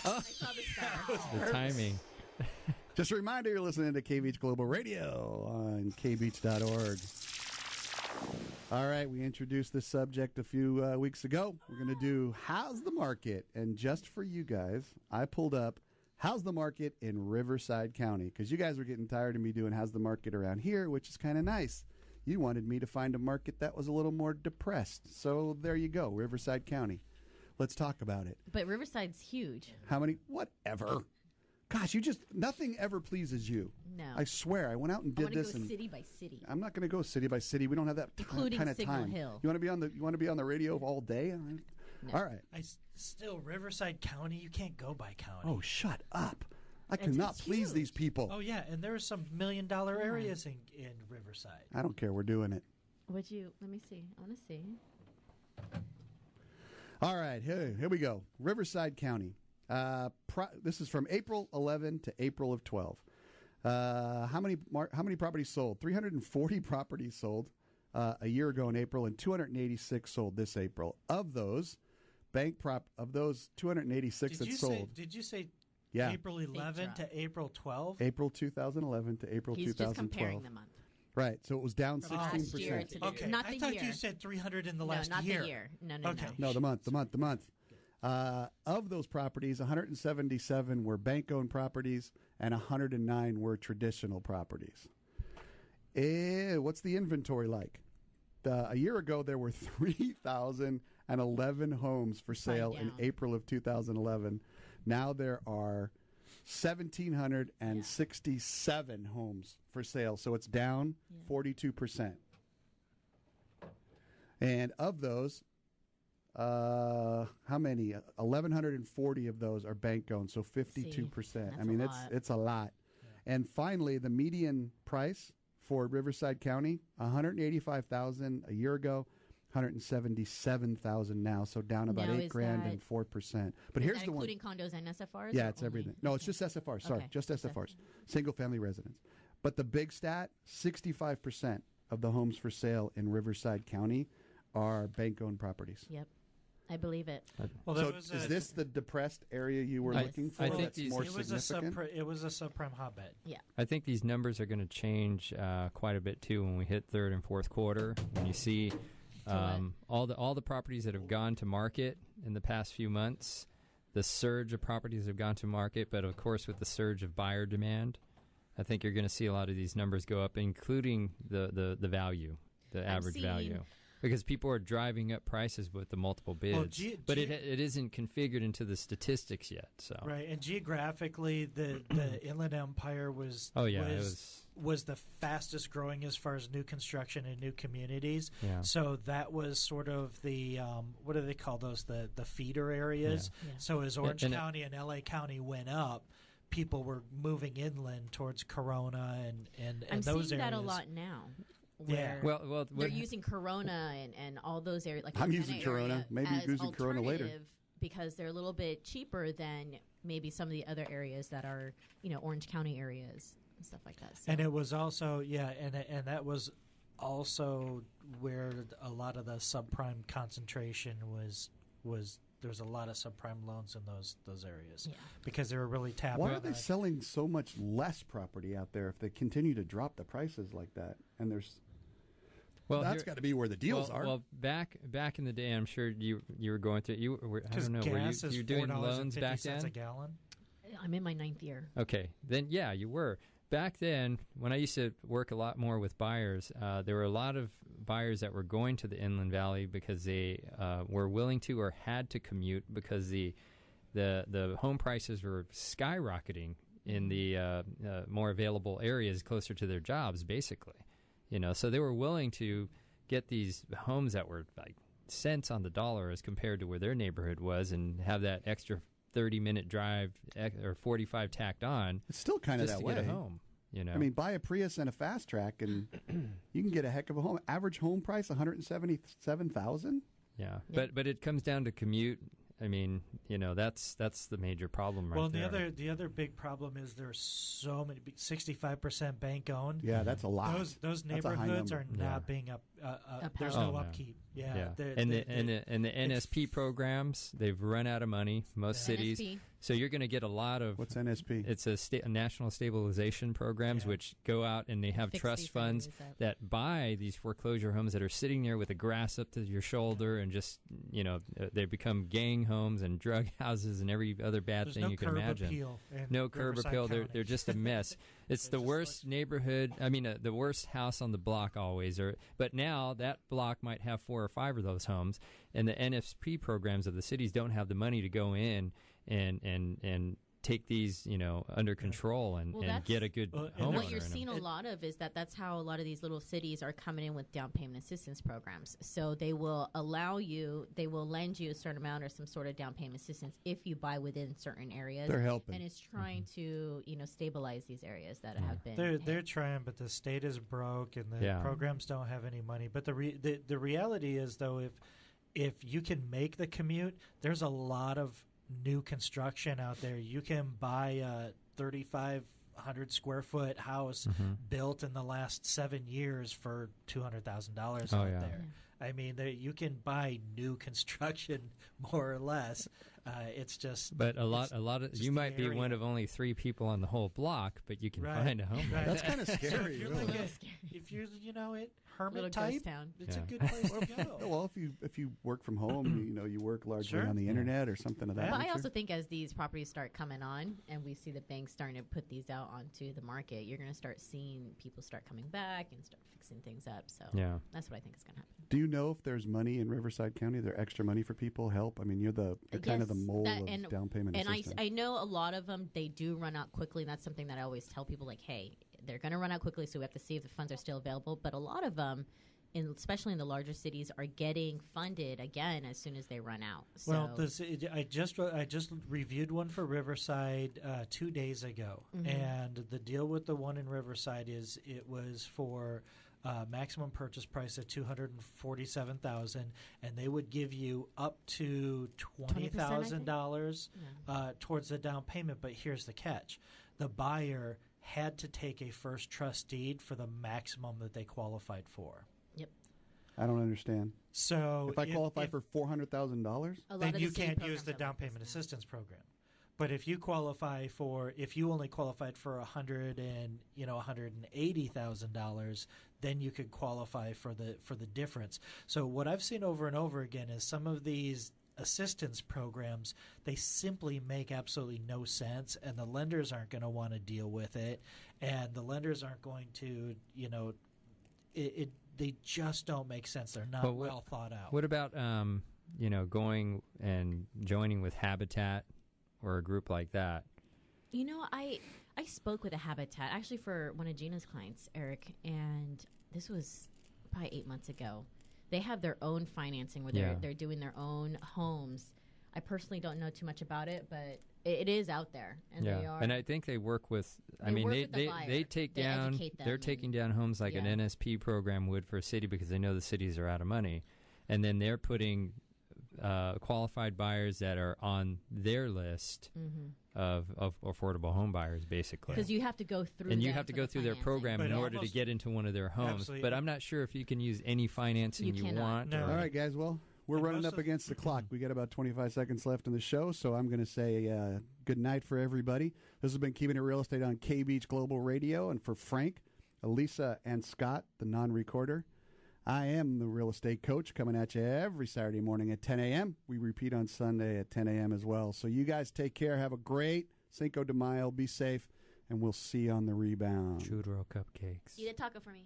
I saw the star. The timing. Just a reminder, you're listening to KBeach Global Radio on kbeach.org. All right, we introduced this subject a few weeks ago. We're going to do How's the Market? And just for you guys, I pulled up How's the Market in Riverside County, because you guys were getting tired of me doing How's the Market around here, which is kind of nice. You wanted me to find a market that was a little more depressed. So there you go, Riverside County. Let's talk about it. But Riverside's huge. How many? Whatever. Gosh, nothing ever pleases you. No. I swear, I went out and did this. I want to go city by city. I'm not going to go city by city. We don't have that Including kind of Signal time. Hill. You want to be on the radio all day? No. All right. Still, Riverside County, you can't go by county. Oh, shut up. I cannot please huge. these people. Oh, yeah, and there are some $1 million areas in Riverside. I don't care. We're doing it. Let me see. I want to see. All right. Here we go. Riverside County. This is from April 11 to April of 12. How many properties sold? 340 properties sold a year ago in April, and 286 sold this April. Of those, of those 286 that sold. Did you say Yeah. April 11 to April 12? April 2011 to April 2012. He's just comparing the month. Right, so it was down From last year 16%. to Okay, not I the thought year. you said 300 in the last not year. the year. No. Okay. No, the month. Of those properties, 177 were bank-owned properties and 109 were traditional properties. What's the inventory like? A year ago, there were 3,011 homes for sale in April of 2011. Now there are 1,767 homes for sale, so it's down 42%. And of those, how many? 1,140 of those are bank owned, so 52%. I mean, it's a lot. Yeah. And finally, the median price for Riverside County, $185,000 a year ago, $177,000 now, so down about $8,000 and 4%. But here's the one, including condos and SFRs. Yeah, it's everything. No, it's just SFRs. Sorry, just SFRs, single family residence. But the big stat: 65% of the homes for sale in Riverside County are bank-owned properties. Yep, I believe it. Well, so is this the depressed area you were looking for? I think it was a subprime hotbed. Yeah, I think these numbers are going to change quite a bit too when we hit third and fourth quarter. When you see all the properties that have gone to market in the past few months, the surge of properties have gone to market, but of course with the surge of buyer demand, I think you're going to see a lot of these numbers go up, including the value, the average value. Because people are driving up prices with the multiple bids, but it isn't configured into the statistics yet. So right, and geographically, the Inland Empire was the fastest growing as far as new construction and new communities. Yeah. So that was sort of the what do they call those? The feeder areas. Yeah. Yeah. So as Orange County and LA County went up, people were moving inland towards Corona and I'm those seeing areas. that a lot now. Yeah. Well, they're using Corona and all those areas. Like I'm using Corona. Maybe using Corona later because they're a little bit cheaper than maybe some of the other areas that are, Orange County areers and stuff like that. So. And it was also and that was also where a lot of the subprime concentration was. There's a lot of subprime loans in those areas because they were really tapped. Why are they selling so much less property out there if they continue to drop the prices like that? And that's got to be where the deals are. Well, back in the day, I'm sure you were going through. You were you doing loans back then? A gallon. I'm in my 9th year. Okay, then you were. Back then, when I used to work a lot more with buyers, there were a lot of buyers that were going to the Inland Valley because they were willing to or had to commute because the home prices were skyrocketing in the more available areas closer to their jobs, basically. So they were willing to get these homes that were like cents on the dollar as compared to where their neighborhood was and have that extra 30-minute drive or 45 tacked on. It's still kind of that way. Get a home, I mean, buy a Prius and a fast track, and you can get a heck of a home. Average home price $177,000. Yeah, but it comes down to commute. I mean, that's the major problem right there. Well, the other big problem is there's so many 65% bank owned. Yeah, that's a lot. Those neighborhoods are not being there's no upkeep. Yeah. And the NSP programs, they've run out of money. Most cities. NSP. So you're going to get a lot of... What's NSP? It's a national stabilization programs, which go out and they have trust funds that buy these foreclosure homes that are sitting there with the grass up to your shoulder and just, they become gang homes and drug houses and every other bad thing you can imagine. No curb appeal. They're just a mess. It's the worst neighborhood. I mean, the worst house on the block always. But now that block might have 4 or 5 of those homes, and the NSP programs of the cities don't have the money to go in and take these, under control and get a good homeowner. What you're seeing a lot of is that's how a lot of these little cities are coming in with down payment assistance programs. So they will lend you a certain amount or some sort of down payment assistance if you buy within certain areas. They're helping. And it's trying to, stabilize these areas that have been. They're trying, but the state is broke and the programs don't have any money. But the reality is, though, if you can make the commute, there's a lot of new construction out there. You can buy a 3,500 square foot house built in the last 7 years for $200,000 out there. I mean, you can buy new construction more or less. It's just, but a lot of you might be one of only 3 people on the whole block, but you can find a home. Right. That's kind of scary. If you're, hermit type, it's a good place to go. Well, if you work from home, you work largely on the internet or something of that nature. But I also think as these properties start coming on, and we see the banks starting to put these out onto the market, you're going to start seeing people start coming back and start fixing things up. So that's what I think is going to happen. Do you know if there's money in Riverside County? There extra money for people help? I mean, you're the kind of the mole of down payment assistance. And I know a lot of them, they do run out quickly, and that's something that I always tell people, like, hey, they're going to run out quickly, so we have to see if the funds are still available. But a lot of them, especially in the larger cities, are getting funded again as soon as they run out. So. Well, I just reviewed one for Riverside 2 days ago, and the deal with the one in Riverside is it was for maximum purchase price at $247,000, and they would give you up to $20,000 towards the down payment. But here's the catch: the buyer had to take a first trust deed for the maximum that they qualified for. Yep. I don't understand. So if I qualify for $400,000, then you can't use the down payment assistance program. But if you only qualified for $180,000, then you could qualify for the difference. So what I've seen over and over again is some of these assistance programs, they simply make absolutely no sense, and the lenders aren't going to want to deal with it, and the lenders aren't going to, they just don't make sense. They're not well thought out. What about going and joining with Habitat or a group like that? I spoke with a Habitat actually for one of Gina's clients, Eric, and this was probably 8 months ago. They have their own financing where they're doing their own homes. I personally don't know too much about it, but it is out there, and they are. And I think they work with. They take down. They're taking down homes like an NSP program would for a city because they know the cities are out of money, and then they're putting qualified buyers that are on their list of affordable home buyers, basically. Because you have to go through. And you have to go through their program in order to get into one of their homes. Absolutely. But I'm not sure if you can use any financing you want. No. All right, guys. Well, we're running up against the clock. We got about 25 seconds left in the show, so I'm going to say good night for everybody. This has been Keeping It Real Estate on KBeach Global Radio, and for Frank, Alissa, and Scott, the non-recorder, I am the real estate coach coming at you every Saturday morning at 10 a.m. We repeat on Sunday at 10 a.m. as well. So you guys take care. Have a great Cinco de Mayo. Be safe, and we'll see you on the rebound. Churro cupcakes. Eat a taco for me.